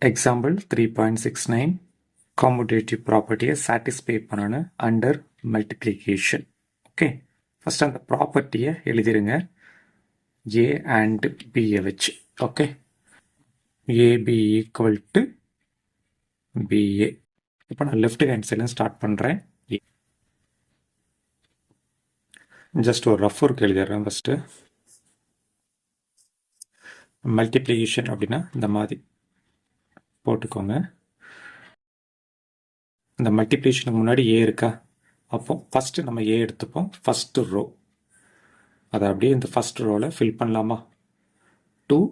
Example 3.69 commutative property satisfy பண்ணணும் under multiplication. Okay. First அந்த ப்ராப்பர்ட்டியை எழுதிருங்க A and B வச்சு. Okay. AB equal to BA. இப்போ நான் லெஃப்ட் ஹேண்ட் சைடில் ஸ்டார்ட் பண்ணுறேன். ஜஸ்ட் ஒரு ரஃப் ஒர்க் எழுதிடுறேன். ஃபஸ்ட்டு மல்டிப்ளிகேஷன் அப்படின்னா இந்த மாதிரி போட்டுக்கோங்க. இந்த மல்டிப்ளிகேஷனுக்கு முன்னாடி ஏ இருக்கா, அப்போ ஃபஸ்ட்டு நம்ம ஏ எடுத்துப்போம். ஃபஸ்ட்டு ரோ அதை அப்படியே இந்த ஃபஸ்ட் ரோவில் ஃபில் பண்ணலாமா. 2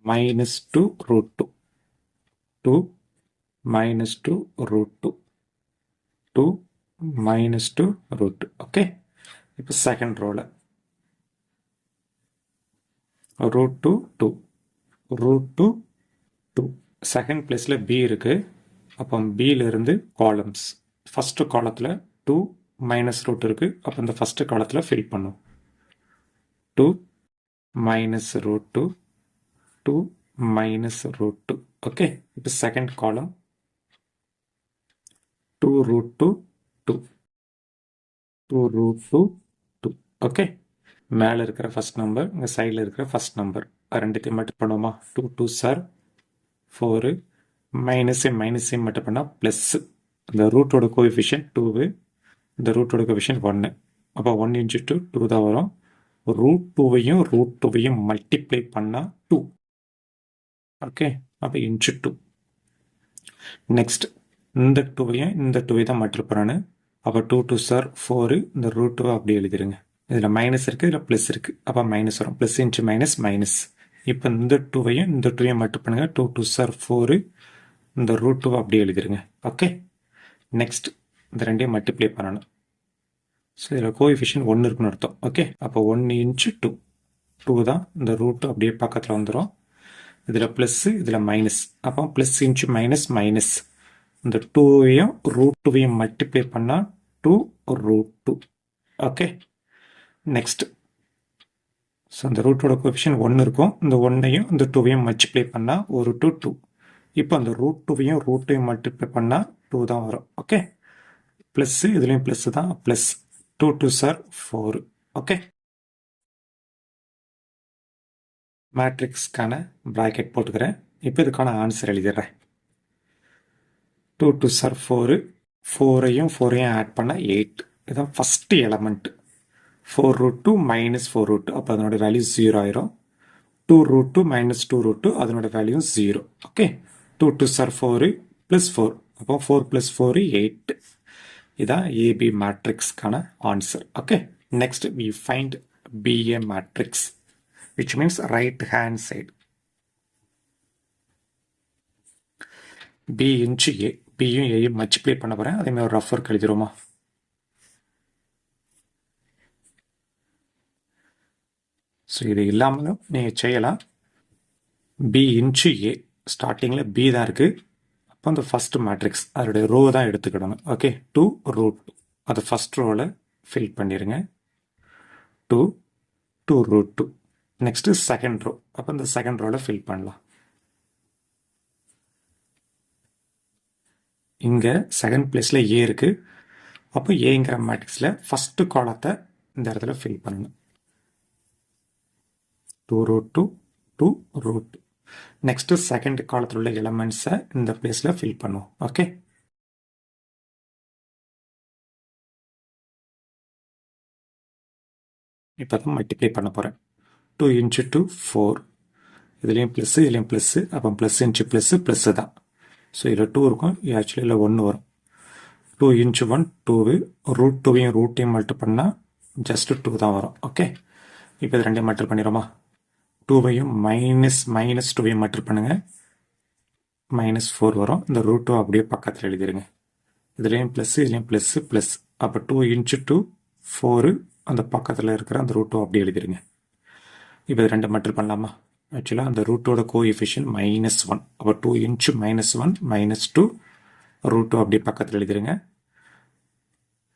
minus 2 root 2 2 minus 2 root 2 2 minus 2 root 2. Okay, இப்போ செகண்ட் ரோவில் root 2 2 root 2 2. செகண்ட் பிளேஸில் பி இருக்குது. அப்போ பியிலிருந்து காலம்ஸ் ஃபஸ்ட்டு காலத்தில் 2 மைனஸ் ரூட் இருக்குது. அப்போ இந்த ஃபஸ்ட்டு காலத்தில் ஃபில் பண்ணும் 2 minus root 2 2 minus root 2. Okay, இப்போ second column 2 root 2 2 2 root 2 2. Okay, மேலே இருக்கிற ஃபஸ்ட் நம்பர், இங்கே சைடில் இருக்கிற ஃபஸ்ட் நம்பர் ரெண்டுத்தையும் மட்டும் பண்ணுவோமா. 2 2 சார் 4, மைனஸே மட்டும் பண்ணால் ப்ளஸ்ஸு. இந்த ரூட்டோட கோஎஃபிஷியன்ட் 2, இந்த ரூட்டோட கோஎஃபிஷியன்ட் 1. அப்போ 1 into 2 2 தான் வரும். ரூட் 2வையும் ரூட் 2வையும் மல்டிப்ளை பண்ணால் 2. ஓகே, அப்போ இன்ச்சு 2. நெக்ஸ்ட் இந்த 2வையும் இந்த 2வை தான் மல்டிப்ளை பண்ணணும். அப்போ 2 2 சார் 4, இந்த ரூட் 2 அப்படியே எழுதிருங்க. இதில் மைனஸ் இருக்குது, இதில் ப்ளஸ் இருக்குது. அப்போ மைனஸ் வரும். Plus inch minus minus. இப்போ இந்த 2வையும் இந்த 2வையும் மல்டிப்ளை பண்ணுங்கள். 2 2 சார் 4, இந்த ரூட் 2 அப்படியே எழுதிருங்க. ஓகே, நெக்ஸ்ட் இந்த ரெண்டையும் மல்டிப்ளை பண்ணணும். ஸோ இதில் கோஎஃபிஷியன்ட் 1 இருக்குன்னு அர்த்தம். ஓகே, அப்போ 1 into 2 2 தான். இந்த ரூட்டு அப்படியே பக்கத்தில் வந்துடும். இதில் ப்ளஸ்ஸு, இதில் மைனஸ். அப்போ ப்ளஸ் இன்ச்சு மைனஸ் மைனஸ். இந்த 2வையும் ரூட் 2வையும் மல்டிப்ளை பண்ணால் 2 root 2. ஓகே, நெக்ஸ்ட் ஸோ இந்த ரூட்டோட கோஎஃபிஷியன்ட் 1 இருக்கும். இந்த 1ஐயும் இந்த 2வையும் மல்டிப்ளை பண்ணால் ஒரு 2 2. இப்போ அந்த ரூட் 2வையும் ரூட்டையும் மல்டிப்ளை பண்ணால் 2 தான் வரும். ஓகே, ப்ளஸ்ஸு, இதுலேயும் ப்ளஸ்ஸு தான். Plus 2 2 sir 4. ஓகே, மேட்ரிக்ஸ்க்கான ப்ராக்கெட் போட்டுக்கிறேன். இப்போ இதுக்கான ஆன்சர் எழுதிடுறேன். 2 2 சார் 4, 4ஐயும் 4ஐயும் ஆட் பண்ணால் 8. இதுதான் first element. 4 root 2 minus 4 root 2, அப்போ அதனோட வேல்யூ 0 ஆயிரும். 2 root 2 minus 2 root 2, அதனோட வேல்யூ 0. ஓகே, 2 2 சார் 4 ப்ளஸ் 4, அப்போ 4 ப்ளஸ் 4 8. இதான் ஏபி மேட்ரிக்ஸ்க்கான answer. Okay, next we find BA matrix, which means right hand side. B into A, பியும் ஏயும் மல்டிப்ளை பண்ண போகிறேன். அதேமாதிரி ஒரு ரஃப் ஒர்க் எழுதிடுவோமா. ஸோ இது இல்லாமலும் நீங்கள் செய்யலாம். பி இன்ச்சு ஏ, ஸ்டார்டிங்கில் பி தான் இருக்குது. அப்போ அந்த ஃபஸ்ட் மேட்ரிக்ஸ் அதோடைய ரோ தான் எடுத்துக்கிடணும். ஓகே, 2 root 2 அது ஃபஸ்ட் ரோவில் ஃபில் பண்ணிடுங்க. 2 2 root 2. நெக்ஸ்ட்டு செகண்ட் ரோ, அப்போ இந்த செகண்ட் ரோவில் ஃபில் பண்ணலாம். இங்கே செகண்ட் பிளேஸில் ஏ இருக்குது. அப்போ ஏங்கிற மேட்ரிக்ஸில் ஃபஸ்ட்டு காலத்தை இந்த இடத்துல ஃபில் பண்ணணும். 2 root 2 2 root 2. நெக்ஸ்ட்டு செகண்ட் காலத்தில் உள்ள எலமெண்ட்ஸை இந்த பிளேஸில் ஃபில் பண்ணுவோம். ஓகே, இப்போ தான் மல்டிப்ளை பண்ண போகிறேன். 2 into 2 4, இதுலேயும் ப்ளஸ்ஸு, இதுலேயும் ப்ளஸ்ஸு. அப்போ ப்ளஸ் இன்ச்சு ப்ளஸ்ஸு ப்ளஸ்ஸு தான். ஸோ இதில் 2 இருக்கும், ஆக்சுவலி இதில் 1 வரும். 2 into 1 2, ரூட் 2வையும் ரூட்டையும் மல்டிப்ளை பண்ணால் ஜஸ்ட்டு 2 தான் வரும். ஓகே, இப்போ இது ரெண்டையும் மல்டிப்ளை பண்ணிடுவோமா. 2வையும் மைனஸ் 2வையும் மல்டிப்ளை பண்ணுங்கள், -4 வரும். இந்த ரூட் 2 அப்படியே பக்கத்தில் எழுதிருங்க. இதுலேயும் ப்ளஸ்ஸு, இதுலேயும் ப்ளஸ்ஸு ப்ளஸ். அப்போ 2 into 2 4, அந்த பக்கத்தில் இருக்கிற அந்த ரூட் 2 அப்படியே எழுதிருங்க. இப்போ இது ரெண்டு மல்டிப்ளை பண்ணலாமா. ஆக்சுவலாக அந்த ரூட்டோட கோஎஃபிஷியன்ட் -1. அப்போ 2 into -1 -2 ரூட் 2 அப்படியே பக்கத்தில் எழுதிருங்க.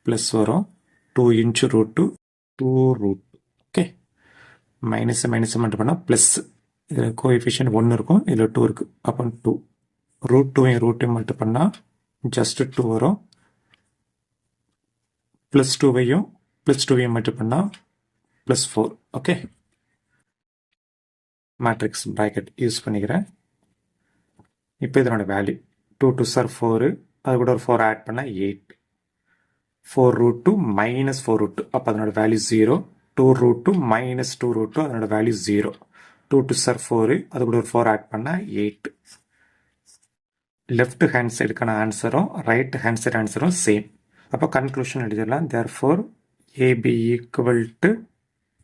ப்ளஸ் வரும். 2 into root 2 2 root 2. Okay, minus மட்டும் பண்ணால் ப்ளஸ். இதில் கோஎஃபிஷியன்ட் 1 இருக்கும், இதில் 2 இருக்குது. அப்போ 2 ரூட் டூவையும் ரூட்டையும் மட்டும் பண்ணால் ஜஸ்ட் 2 வரும். ப்ளஸ் டூவையும் மட்டும் பண்ணால் +4. ஓகே, மேட்ரிக்ஸ் ப்ராக்கெட் யூஸ் பண்ணிக்கிறேன். இப்போ இதனோட வேல்யூ 2 2 சார் 4, அது கூட ஒரு 4 ஆட் பண்ணால் 8. 4√2 - 4√2, அப்போ அதனோட வேல்யூ 0. 2√2 - 2√2, அதனோட வேல்யூ 0. 2 2 சார் 4, அது கூட ஒரு 4 ஆட் பண்ணால் 8. லெஃப்ட் ஹேண்ட் சைடுக்கான ஆன்சரும் ரைட் ஹேண்ட் சைடு ஆன்சரும் சேம். அப்போ கன்க்ளூஷன் எழுதிடலாம். Therefore AB =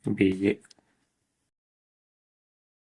BA.